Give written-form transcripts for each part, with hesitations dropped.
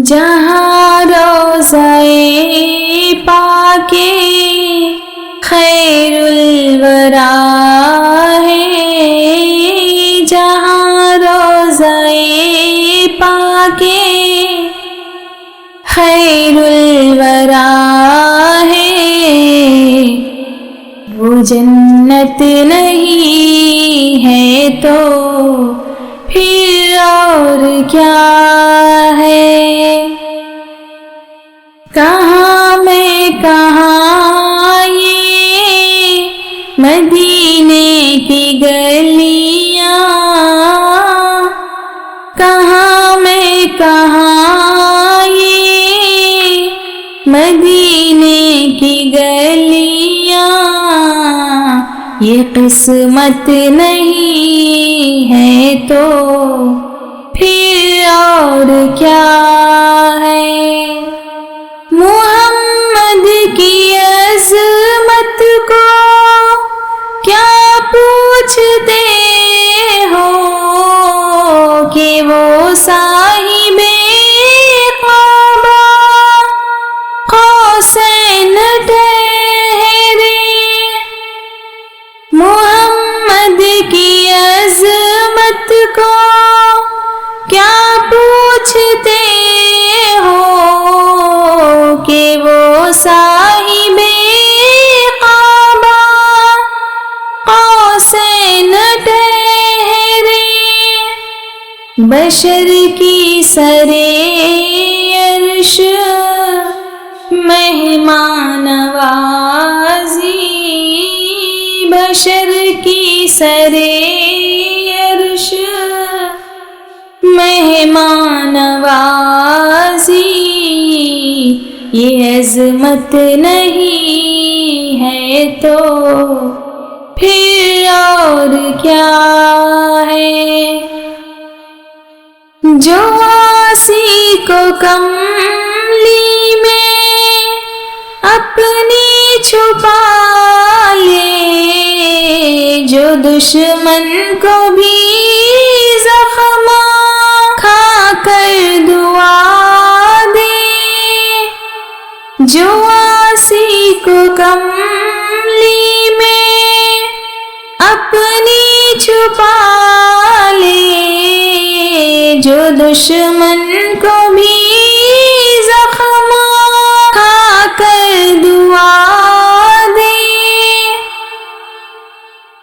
جہاں روضۂ پاک خیر الورا ہے، جہاں روضۂ پاک خیر الورا ہے، وہ جنت نہیں ہے تو پھر اور کیا ہے؟ کہاں میں کہاں یہ مدینے کی گلیاں، کہاں میں کہاں یہ مدینے کی گلیاں، یہ قسمت نہیں ہے تو پھر اور کیا ہے؟ محمد کی عظمت کو کیا پوچھتے ہو کہ وہ صاحب کعبہ قوسین ٹھہرے؟ محمد کی عظمت کو کیا پوچھتے ہو کہ وہ صاحب کعبہ قوسین ٹھہرے؟ بشر کی سرے عرش مہمان نوازی، بشر کی سرے عرش مہمان نوازی، یہ عظمت نہیں ہے تو پھر اور کیا ہے؟ جو عاصی کو کملی میں اپنی چھپا لے، جو دشمن کو بھی زخم کھا کر دعا دے، جو عاصی کو کملی میں اپنی چھپا لے، جو دشمن کو بھی زخم کھا کر دعا دے،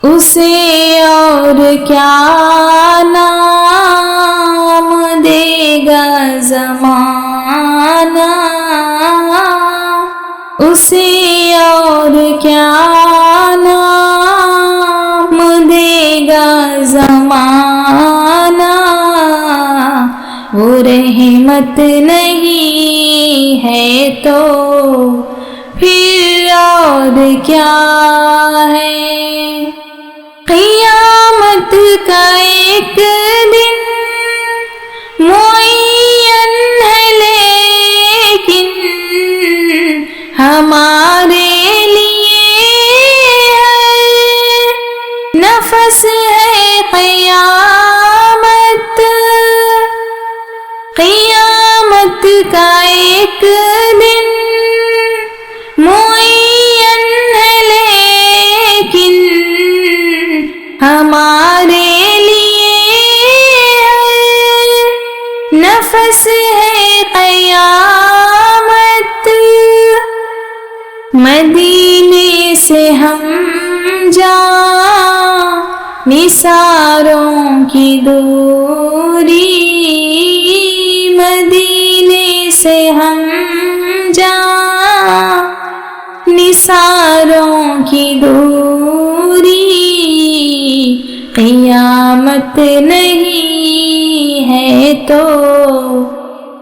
اسے اور کیا نام دے گا زمانہ، اسے اور کیا نام دے گا زمانہ، وہ رحمت نہیں ہے تو پھر اور کیا ہے؟ قیامت کا ایک دن معین ہے لیکن ہمارے لیے ہر نفس ہے قیامت، قیامت کا ایک دن معین ہے لیکن ہمارے لیے ہر نفس ہے قیامت، مدینے سے ہم جاں نثاروں کی دوری، مدینے سے ہم جاں نثاروں کی دوری، قیامت نہیں ہے تو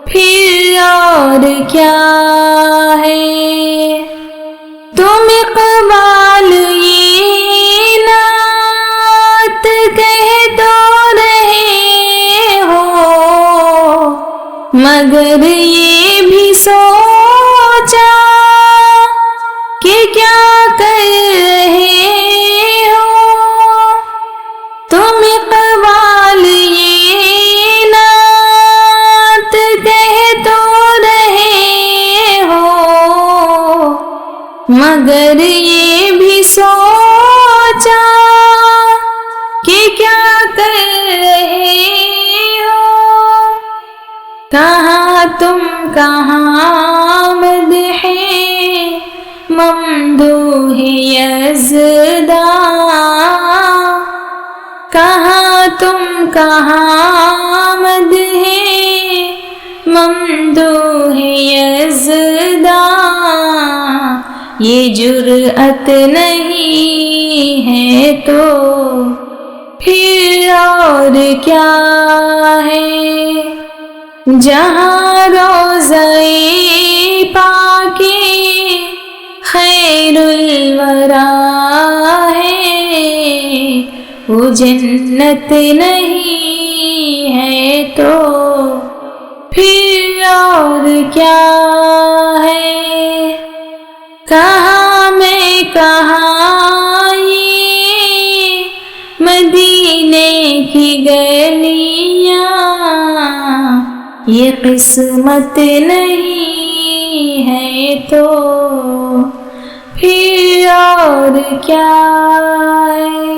پھر اور کیا ہے؟ تم اقبال یہ نعت کہہ تو رہے ہو، مگر یہ بھی سوچا کہ کیا کر رہے ہو؟ تم اقبال یہ نعت کہہ تو کہاں تم کہاں مدح ممدوح یزداں، یہ جرأت نہیں ہے تو پھر اور کیا ہے؟ جہاں روضہ پاک خیر الورا ہے، وہ جنت نہیں ہے تو پھر اور کیا ہے؟ کہاں میں کہاں یہ مدینے کی گلیاں، یہ قسمت نہیں ہے تو پھر اور کیا ہے؟